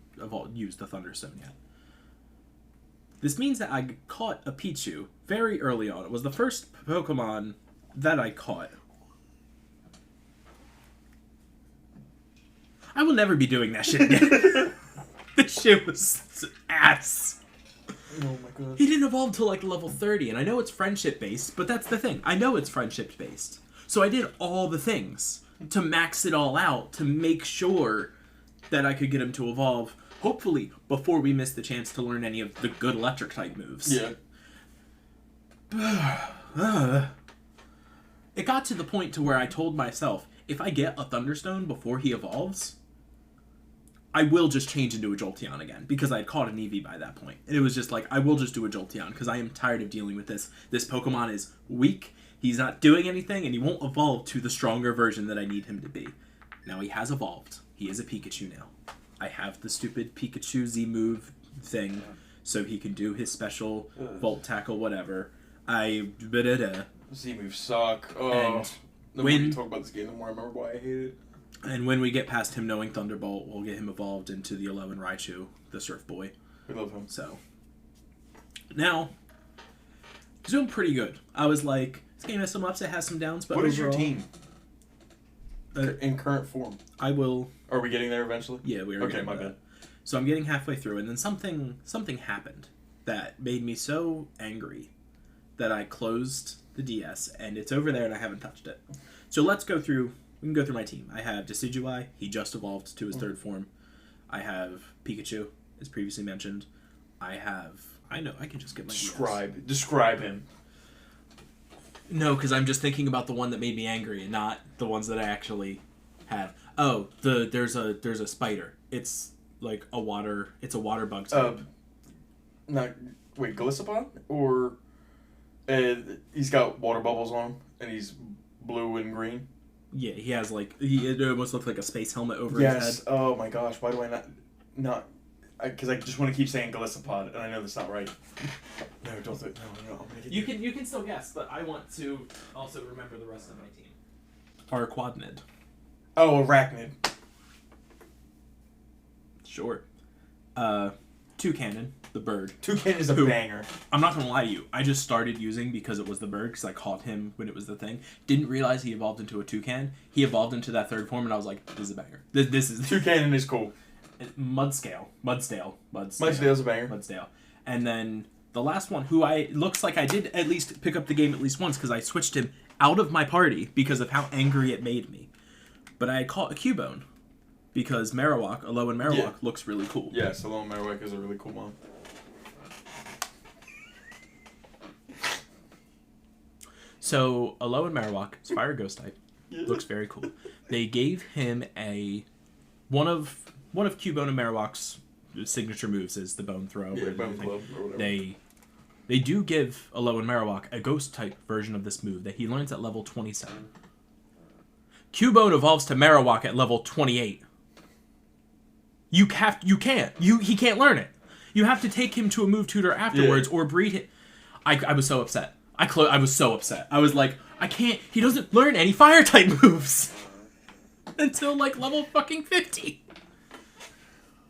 used the Thunderstone yet. This means that I caught a Pichu very early on. It was the first Pokemon that I caught. I will never be doing that shit again. This shit was ass. Oh my god. He didn't evolve till like level 30, and I know it's friendship based, but that's the thing. I know it's friendship based. So I did all the things to max it all out to make sure that I could get him to evolve, hopefully before we miss the chance to learn any of the good electric type moves. Yeah. It got to the point to where I told myself, if I get a Thunderstone before he evolves, I will just change into a Jolteon again, because I had caught an Eevee by that point. And it was just like, I will just do a Jolteon, because I am tired of dealing with this. This Pokemon is weak, he's not doing anything, and he won't evolve to the stronger version that I need him to be. Now he has evolved. He is a Pikachu now. I have the stupid Pikachu Z-move thing, so he can do his special Volt Tackle, whatever. Z-moves suck. Oh. And the more you talk about this game, the more I remember why I hate it. And when we get past him knowing Thunderbolt, we'll get him evolved into the 11 Raichu, the Surf Boy. We love him. So, now, he's doing pretty good. I was like, this game has some ups, it has some downs, but what overall... is your team? in current form. I will. Are we getting there eventually? Yeah, we are. Okay, my bad. So I'm getting halfway through, and then something happened that made me so angry that I closed the DS, and it's over there, and I haven't touched it. So let's go through. We can go through my team. I have Decidueye. He just evolved to his third form. I have Pikachu, as previously mentioned. I know. I can just get my Describe him. No, because I'm just thinking about the one that made me angry, and not the ones that I actually have. Oh, there's a spider. It's like a water bug type. Gliscopod? Or he's got water bubbles on him, and he's blue and green? Yeah, he has it almost looks like a space helmet over his head. Yes, oh my gosh, why do I not... Because I just want to keep saying Gliscopod, and I know that's not right. No, don't do it. No, I'm gonna get You can still guess, but I want to also remember the rest of my team. Arachnid. Oh, Arachnid. Sure. Toucanon, the bird. Toucanon is a banger. I'm not gonna lie to you. I just started using because it was the bird, because I caught him when it was the thing. Didn't realize he evolved into a toucan. He evolved into that third form, and I was like, this is a banger. This is... Toucanon is cool. Mudsdale, Mudsdale's a banger. Mudsdale. And then the last one, looks like I did at least pick up the game at least once, because I switched him out of my party because of how angry it made me. But I caught a Cubone, because Marowak, Alolan Marowak, looks really cool. Yes, Alolan Marowak is a really cool one. So, Alolan Marowak, Fire Ghost type, looks very cool. They gave him one of Cubone and Marowak's signature moves is the Bone Throw. Yeah, Bone Club or whatever. They do give Alolan Marowak a Ghost type version of this move that he learns at level 27. Cubone evolves to Marowak at level 28. He can't learn it. You have to take him to a move tutor afterwards or breed him. I was so upset. I was so upset. I was like, he doesn't learn any fire type moves until level fucking 50.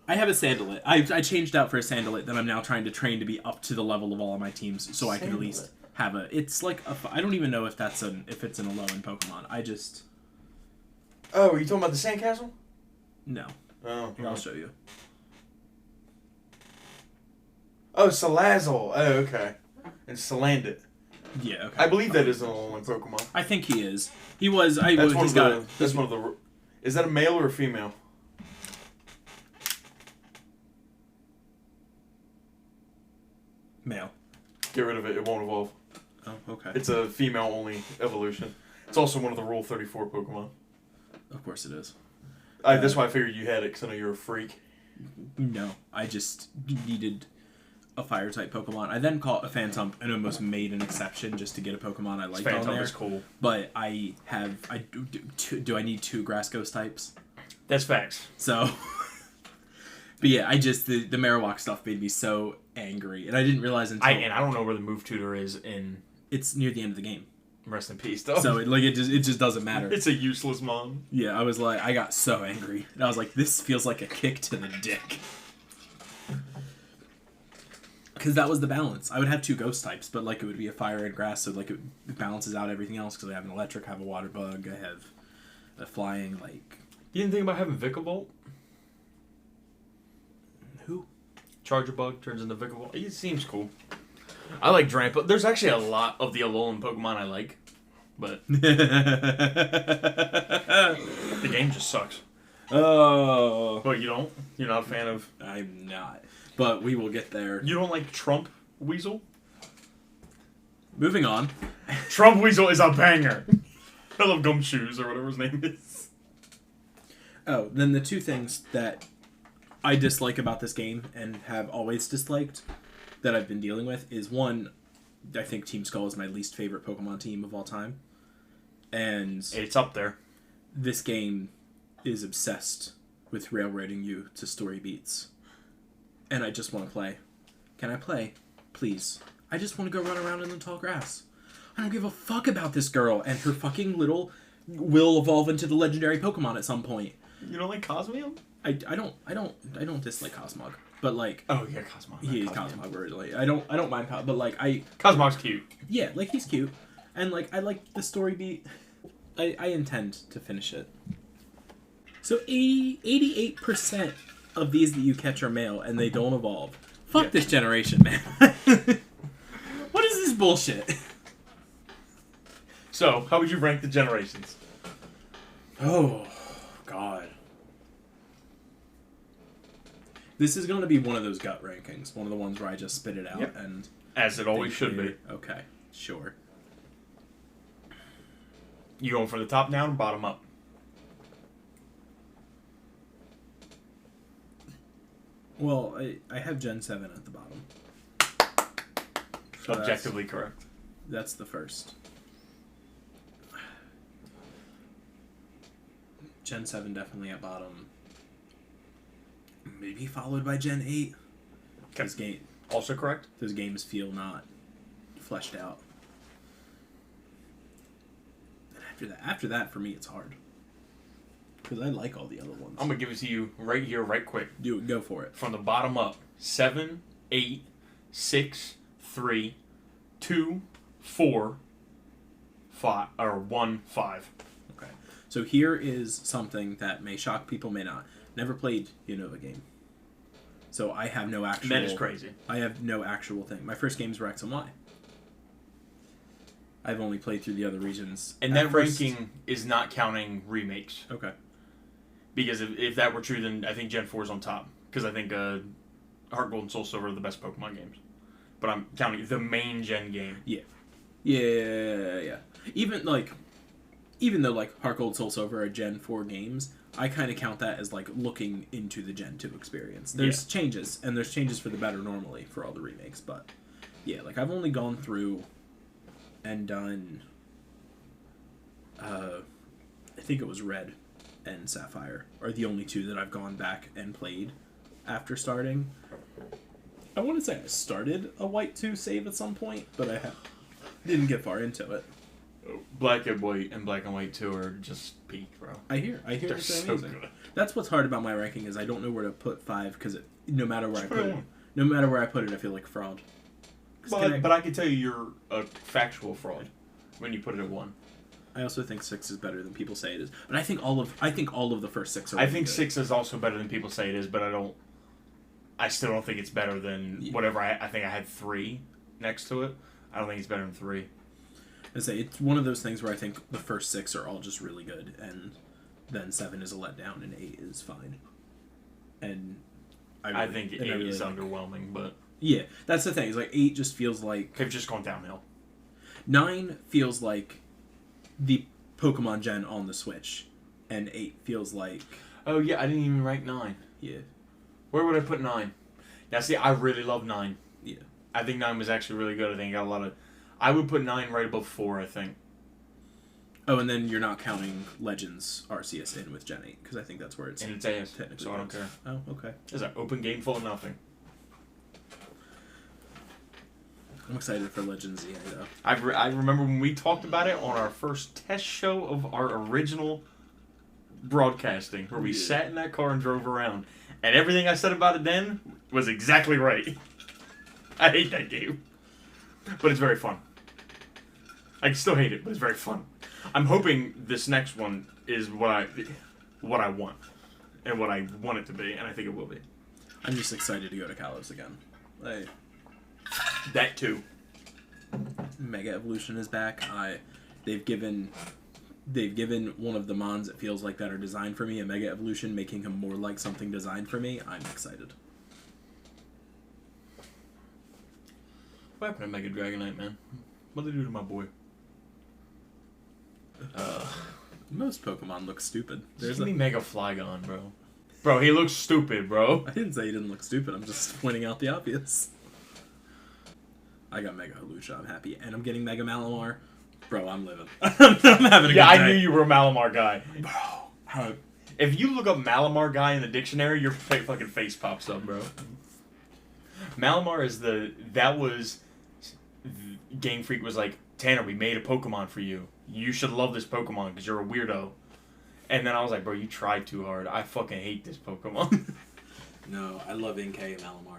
I have a Sandalite. I changed out for a Sandalite that I'm now trying to train to be up to the level of all of my teams, so I can at least have a. It's like I don't even know if it's an Alolan Pokemon. I just. Oh, are you talking about the Sandcastle? No. Oh, here, I'll show you. Oh, Salazzle. Oh, okay. And Salandit. Yeah. Okay. I believe that is an Alolan Pokemon. I think he is. He was. That's one of the. Is that a male or a female? Male. Get rid of it. It won't evolve. Oh, okay. It's a female-only evolution. It's also one of the Rule 34 Pokemon. Of course it is. That's why I figured you had it, because I know you're a freak. No, I just needed a Fire-type Pokemon. I then caught a Phantom and almost made an exception just to get a Pokemon I liked on there. Phantom is cool. But do I need 2 Grass Ghost types? That's facts. So... But yeah, the Marowak stuff made me so angry, and I didn't realize until I don't know where the move tutor is in. It's near the end of the game. Rest in peace, though. So it just doesn't matter. It's a useless mon. Yeah, I got so angry, and I was like, this feels like a kick to the dick. Because that was the balance. I would have 2 ghost types, but it would be a fire and grass, so it balances out everything else. Because I have an electric, I have a water bug, I have a flying You didn't think about having Vikavolt? Who? Charger Bug turns into Vikavolt. It seems cool. I like Drampa. There's actually a lot of the Alolan Pokemon I like, but the game just sucks. Oh. But you don't? You're not a fan of... I'm not. But we will get there. You don't like Trump Weasel? Moving on. Trump Weasel is a banger. I love Gumshoes or whatever his name is. Oh, then the 2 things that I dislike about this game and have always disliked that I've been dealing with is, one, I think Team Skull is my least favorite Pokemon team of all time. And it's up there. This game is obsessed with railroading you to story beats. And I just want to play. Can I play? Please. I just want to go run around in the tall grass. I don't give a fuck about this girl and her fucking little will evolve into the legendary Pokemon at some point. You don't like Cosmium? I don't dislike Cosmog, but oh yeah, Cosmog. He is Cosmog originally. I don't mind but Cosmog's cute. Yeah, he's cute, and I like the story beat. I intend to finish it. So 88% of these that you catch are male, and they don't evolve. Fuck this generation, man. What is this bullshit? So, how would you rank the generations? Oh, God. This is going to be one of those gut rankings. One of the ones where I just spit it out and... As it always should be. Okay, sure. You going for the top down or bottom up? Well, I have Gen 7 at the bottom. So Objectively correct. That's the first. Gen 7 definitely at bottom. Maybe followed by Gen 8. Okay. Also correct? Those games feel not fleshed out. And after that, for me, it's hard. Because I like all the other ones. I'm going to give it to you right here, right quick. Do it. Go for it. From the bottom up. 7, 8, 6, 3, 2, 4, 5, or 1, 5. Okay. So here is something that may shock people, may not. Never played Unova game. So I have no actual... That is crazy. I have no actual thing. My first games were X and Y. I've only played through the other regions. And that ranking is not counting remakes. Okay. Because if that were true, then I think Gen 4 is on top. Because I think Heart Gold and Soul Silver are the best Pokemon games. But I'm counting the main Gen game. Yeah. Yeah. Even though like Heart Gold, Soul Silver are Gen 4 games, I kind of count that as like looking into the Gen 2 experience. There's changes, and there's changes for the better normally for all the remakes. But yeah, like I've only gone through and done, I think it was Red and Sapphire are the only two that I've gone back and played after starting. I want to say I started a White 2 save at some point, but I didn't get far into it. Black and White and Black and White 2 are just peak, bro. I hear they're it's so amazing. good. That's what's hard about my ranking is I don't know where to put 5 because no matter where Just I put it, no matter where I put it, I feel like fraud. But I can tell you you're a factual fraud when you put it at 1. I also think 6 is better than people say it is, but I think all of the first 6 are. I think 6 is also better than people say it is, but I still don't think it's better than whatever. I think I had 3 next to it. I don't think it's better than 3. I say it's one of those things where I think the first 6 are all just really good, and then 7 is a letdown, and 8 is fine. And I think 8 is underwhelming, but yeah, that's the thing. Is like 8 just feels like they've just gone downhill. 9 feels like the Pokemon Gen on the Switch, and 8 feels like... Oh, yeah, I didn't even rank 9. Yeah. Where would I put 9? Now, see, I really love 9. Yeah. I think 9 was actually really good. I think I got a lot of... I would put 9 right above 4, I think. Oh, and then you're not counting Legends Arceus in with Gen 8, because I think that's where it's... And it's AS, so I don't care. Oh, okay. It's an open game full of nothing. I'm excited for Legends ZA, though. I remember when we talked about it on our first test show of our original broadcasting, where we sat in that car and drove around, and everything I said about it then was exactly right. I hate that game, but it's very fun. I still hate it, but it's very fun. I'm hoping this next one is what I want, and what I want it to be, and I think it will be. I'm just excited to go to Kalos again. That too. Mega Evolution is back. They've given one of the Mons it feels like that are designed for me a Mega Evolution, making him more like something designed for me. I'm excited. What happened to Mega Dragonite, man? What'd they do to my boy? Most Pokemon look stupid. There's me Mega Flygon, bro. Bro, he looks stupid, bro. I didn't say he didn't look stupid. I'm just pointing out the obvious. I got Mega Halucha. I'm happy. And I'm getting Mega Malamar. Bro, I'm living. I'm having a good day. I knew you were a Malamar guy. Bro. If you look up Malamar guy in the dictionary, your fucking face pops up, bro. Malamar is Game Freak was like, Tanner, we made a Pokemon for you. You should love this Pokemon because you're a weirdo. And then I was like, bro, you tried too hard. I fucking hate this Pokemon. No, I love Inkay and Malamar.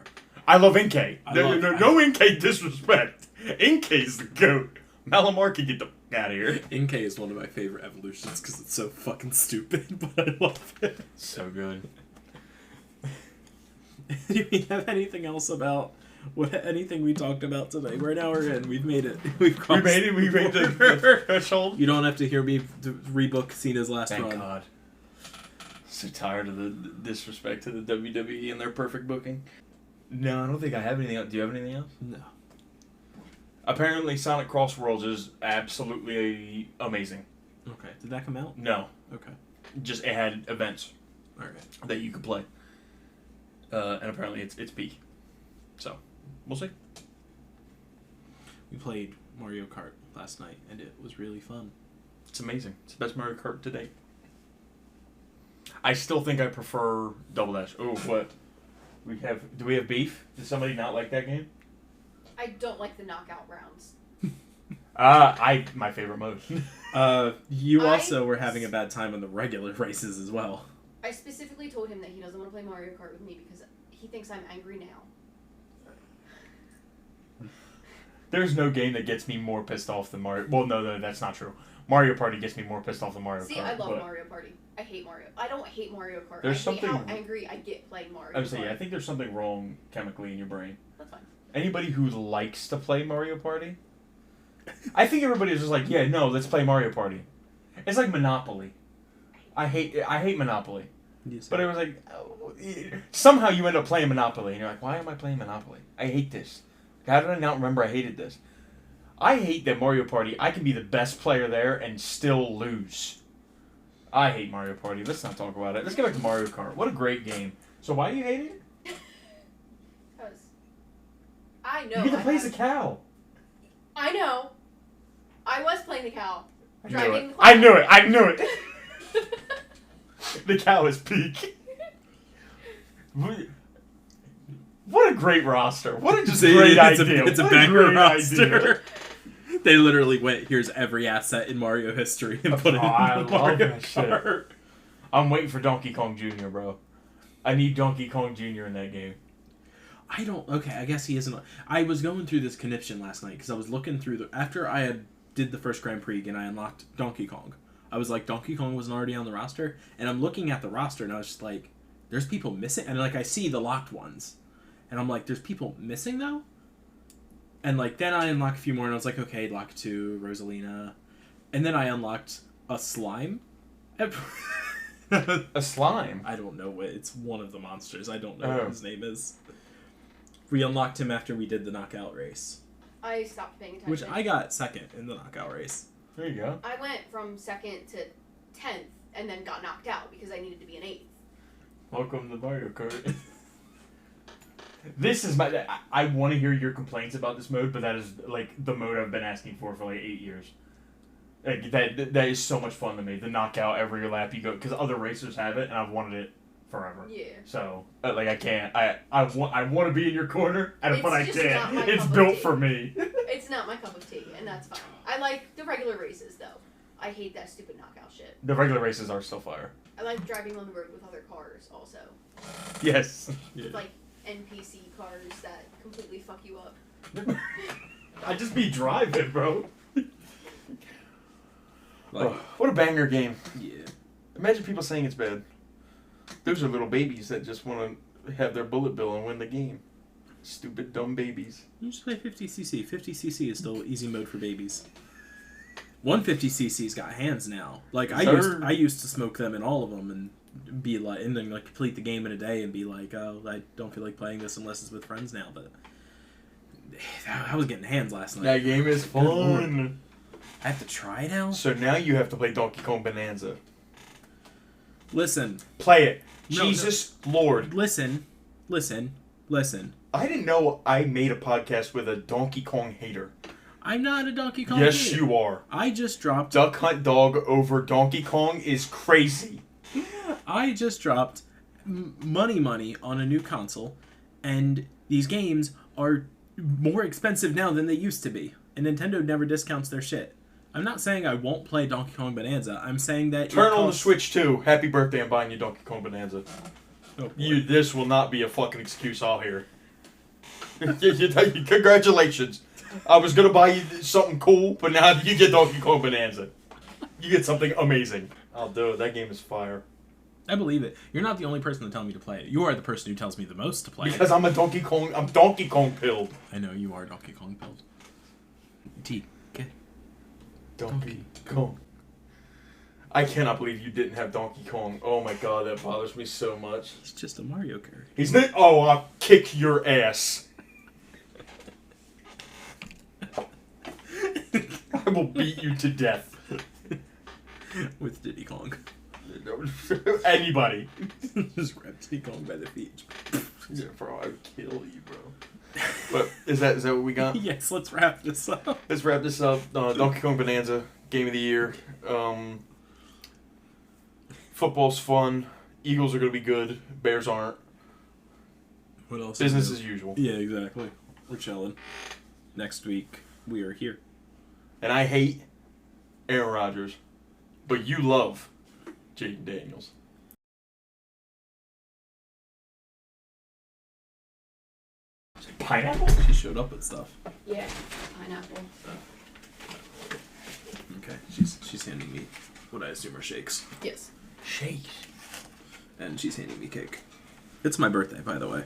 I love Inkay. No Inkay disrespect. Inkay's the GOAT. Malamar can get the out of here. Inkay is one of my favorite evolutions because it's so fucking stupid, but I love it. So good. Do we have anything else about anything we talked about today? We're an hour in. We've made it. We've made it. We made the threshold. You don't have to hear me rebook Cena's last Thank run. God. So tired of the disrespect to the WWE and their perfect booking. No, I don't think I have anything else. Do you have anything else? No. Apparently, Sonic Cross Worlds is absolutely amazing. Okay. Did that come out? No. Okay. Just it had events All right. that you could play. And apparently it's peak. So, we'll see. We played Mario Kart last night, and it was really fun. It's amazing. It's the best Mario Kart to date. I still think I prefer Double Dash. Oh, what? Do we have beef? Did somebody not like that game? I don't like the knockout rounds. My favorite mode. You also were having a bad time on the regular races as well. I specifically told him that he doesn't want to play Mario Kart with me because he thinks I'm angry now. There's no game that gets me more pissed off than Mario. Well, no, that's not true. Mario Party gets me more pissed off than Mario Kart. See, I love Mario Party. I hate Mario. I don't hate Mario Kart. There's I hate something- how angry I get playing Mario I would say, Kart. yeah, I think there's something wrong chemically in your brain. That's fine. Anybody who likes to play Mario Party, I think everybody's just like, yeah, no, let's play Mario Party. It's like Monopoly. I hate Monopoly. But it was like, somehow you end up playing Monopoly, and you're like, why am I playing Monopoly? I hate this. How did I not remember I hated this? I hate that Mario Party, I can be the best player there and still lose. I hate Mario Party. Let's not talk about it. Let's get back to Mario Kart. What a great game. So why do you hate it? Because I know. You get to play as a cow. I know. I was playing the cow. I knew it. The cow is peak. What a great roster. What a just great idea. It's a What banger great roster. idea. They literally went, here's every asset in Mario history and put it in I love Mario that shit. Kart. I'm waiting for Donkey Kong Jr., bro. I need Donkey Kong Jr. in that game. Okay, I guess he isn't. I was going through this conniption last night because I was looking through after I had did the first Grand Prix and I unlocked Donkey Kong. I was like, Donkey Kong wasn't already on the roster, and I'm looking at the roster and I was just like, there's people missing, and like I see the locked ones, and I'm like, there's people missing though. And like then I unlocked a few more, and I was like, okay, lock 2, Rosalina, and then I unlocked a slime. A slime? I don't know what it's one of the monsters. I don't know what his name is. We unlocked him after we did the knockout race. I stopped paying attention. Which I got second in the knockout race. There you go. I went from 2nd to 10th and then got knocked out because I needed to be an 8th. Welcome to Mario Kart. This is I want to hear your complaints about this mode, but that is like the mode I've been asking for like 8 years. Like that is so much fun to me. The knockout every lap you go, because other racers have it, and I've wanted it forever. Yeah. So like I can't. I want to be in your corner, but I just not my can't. It's cup of built tea. for me. It's not my cup of tea, and that's fine. I like the regular races though. I hate that stupid knockout shit. The regular races are still fire. I like driving on the road with other cars also. Yes. With like NPC cars that completely fuck you up. I just be driving, bro. Like, What a banger game. yeah. Imagine people saying it's bad. Those are little babies that just want to have their bullet bill and win the game. Stupid, dumb babies. You just play 50cc. 50cc is still easy mode for babies. 150cc's got hands now. Like I used to smoke them in all of them and be like, and then like complete the game in a day and be like, oh, I don't feel like playing this unless it's with friends now. But I was getting hands last night. That game is fun. I have to try now. So now you have to play Donkey Kong Bonanza. Listen. Play it. No, Jesus Lord. Listen. I didn't know I made a podcast with a Donkey Kong hater. I'm not a Donkey Kong Yes, hater. you are. I just dropped... Duck Hunt Dog over Donkey Kong is crazy. I just dropped money on a new console, and these games are more expensive now than they used to be. And Nintendo never discounts their shit. I'm not saying I won't play Donkey Kong Bonanza. I'm saying that... Turn on the Switch 2. Happy birthday, I'm buying you Donkey Kong Bonanza. Oh, This will not be a fucking excuse I'll hear. Congratulations. I was gonna buy you something cool, but now you get Donkey Kong Bonanza. You get something amazing. I'll do it. That game is fire. I believe it. You're not the only person to tell me to play it. You are the person who tells me the most to play Because it. I'm Donkey Kong pilled. I know you are Donkey Kong build. Donkey Kong. I cannot believe you didn't have Donkey Kong. Oh my god, that bothers me so much. He's just a Mario character. He's not. Oh, I'll kick your ass. I will beat you to death. With Diddy Kong. Anybody. Just grab Diddy Kong by the feet. Yeah, bro, I would kill you, bro. But is that what we got? Yes, let's wrap this up. Let's wrap this up. Donkey Kong Bonanza, game of the year. Football's fun. Eagles are going to be good. Bears aren't. What else? Business as usual. Yeah, exactly. We're chilling. Next week, we are here. And I hate Aaron Rodgers, but you love Jaden Daniels. Pineapple? She showed up with stuff. Yeah, pineapple. Okay, she's handing me what I assume are shakes. Yes. Shakes. And she's handing me cake. It's my birthday, by the way.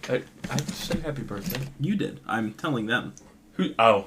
I said happy birthday. You did. I'm telling them. Who? Oh.